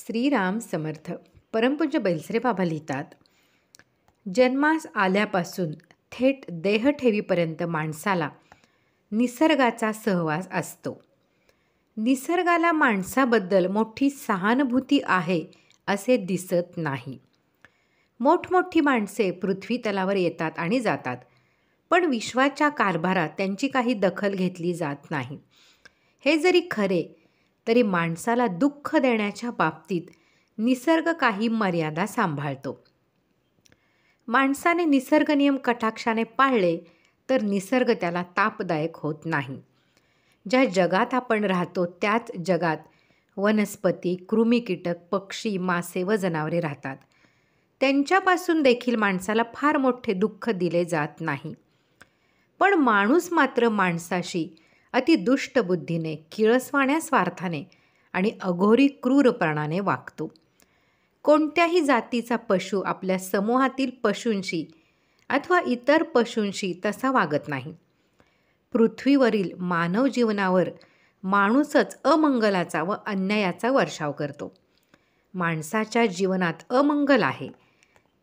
श्रीराम समर्थ. परमपूज्य बैलसरे बाबा लिहितात, जन्मास आल्यापासून थेट देह ठेवीपर्यंत माणसाला निसर्गाचा सहवास असतो. निसर्गाला माणसाबद्दल मोठी सहानुभूती आहे असे दिसत नाही. मोठमोठी माणसे पृथ्वी तलावर येतात आणि जातात, पण विश्वाच्या कारभारात त्यांची काही दखल घेतली जात नाही. हे जरी खरे तरी माणसाला दुःख देण्याच्या बाबतीत निसर्ग काही मर्यादा सांभाळतो. माणसाने निसर्ग नियम कटाक्षाने पाळले तर निसर्ग त्याला तापदायक होत नाही. ज्या जगात आपण राहतो त्याच जगात वनस्पती, कृमी, कीटक, पक्षी, मासे व जनावरे राहतात. त्यांच्यापासून देखील माणसाला फार मोठे दुःख दिले जात नाही. पण माणूस मात्र माणसाशी अति दुष्ट बुद्धीने, किळसवाण्या स्वार्थाने आणि अघोरी क्रूरपणाने वागतो. कोणत्याही जातीचा पशु आपल्या समूहातील पशूंशी अथवा इतर पशूंशी तसा वागत नाही. पृथ्वीवरील मानव जीवनावर माणूसच अमंगलाचा व अन्यायाचा वर्षाव करतो. माणसाच्या जीवनात अमंगल आहे,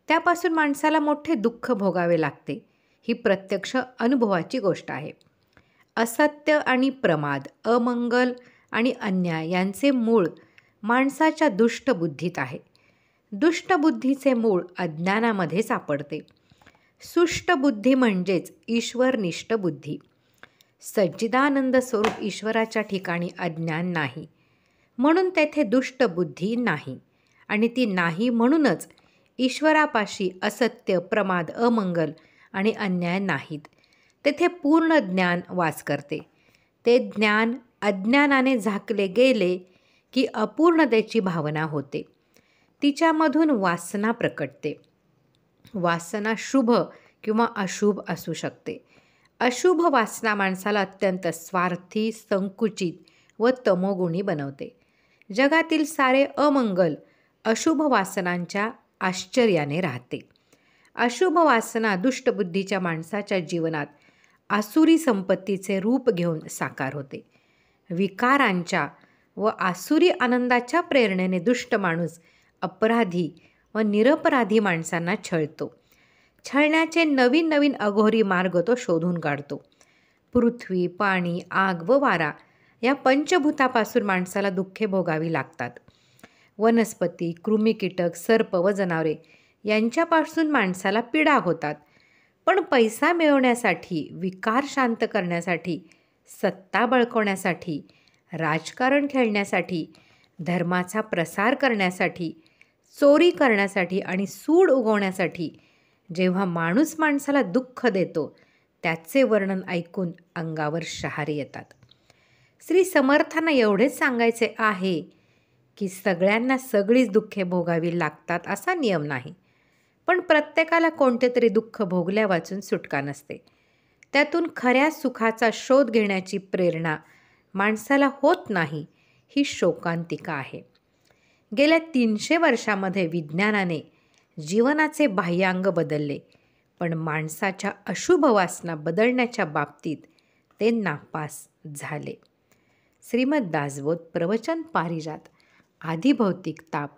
त्यापासून माणसाला मोठे दुःख भोगावे लागते. ही प्रत्यक्ष अनुभवाची गोष्ट आहे. असत्य आणि प्रमाद, अमंगल आणि अन्याय यांचे मूळ माणसाच्या दुष्टबुद्धीत आहे. दुष्टबुद्धीचे मूळ अज्ञानामध्ये सापडते. सुष्टबुद्धी म्हणजेच ईश्वरनिष्ठ बुद्धी. सच्चिदानंद स्वरूप ईश्वराच्या ठिकाणी अज्ञान नाही, म्हणून तेथे दुष्टबुद्धी नाही, आणि ती नाही म्हणूनच ईश्वरापाशी असत्य, प्रमाद, अमंगल आणि अन्याय नाहीत. तेथे पूर्ण ज्ञान वास करते. ते ज्ञान अज्ञानाने झाकले गेले की अपूर्णतेची भावना होते. तिच्यामधून वासना प्रकटते. वासना शुभ किंवा अशुभ असू शकते. अशुभ वासना माणसाला अत्यंत स्वार्थी, संकुचित व तमोगुणी बनवते. जगातील सारे अमंगल अशुभ वासनांच्या आश्चर्याने राहते. अशुभ वासना दुष्टबुद्धीच्या माणसाच्या जीवनात आसुरी संपत्तीचे रूप घेऊन साकार होते. विकारांच्या व आसुरी आनंदाच्या प्रेरणेने दुष्ट माणूस अपराधी व निरपराधी माणसांना छळतो. छळण्याचे नवीन नवीन अघोरी मार्ग तो शोधून काढतो. पृथ्वी, पाणी, आग व वारा या पंचभूतापासून माणसाला दुःखे भोगावी लागतात. वनस्पती, कृमी, कीटक, सर्प व जनावरे यांच्यापासून माणसाला पीडा होतात. पण पैसा मिळवण्यासाठी, विकार शांत करण्यासाठी, सत्ता बळकवण्यासाठी, राजकारण खेळण्यासाठी, धर्माचा प्रसार करण्यासाठी, चोरी करण्यासाठी आणि सूड उगवण्यासाठी जेव्हा माणूस माणसाला दुःख देतो, त्याचे वर्णन ऐकून अंगावर शहारे येतात. श्री समर्थांना एवढेच सांगायचे आहे की सगळ्यांना सगळीच दुःखे भोगावी लागतात असा नियम नाही. पण प्रत्येकाला कोणते तरी दुःख भोगल्या वाचून सुटका नसते. त्यातून खऱ्या सुखाचा शोध घेण्याची प्रेरणा माणसाला होत नाही, ही शोकांतिका आहे. गेल्या 300 वर्षामध्ये विज्ञानाने जीवनाचे बाह्यांग बदलले, पण माणसाच्या अशुभ वासना बदलण्याच्या बाबतीत ते नापास झाले. श्रीमद दासबोध प्रवचन पारिजात. आधिभौतिक ताप.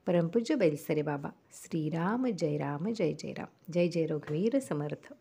परमपूज्य बैलसरे बाबा. श्रीराम जय राम, जय जय राम. जय जय रघुवीर समर्थ.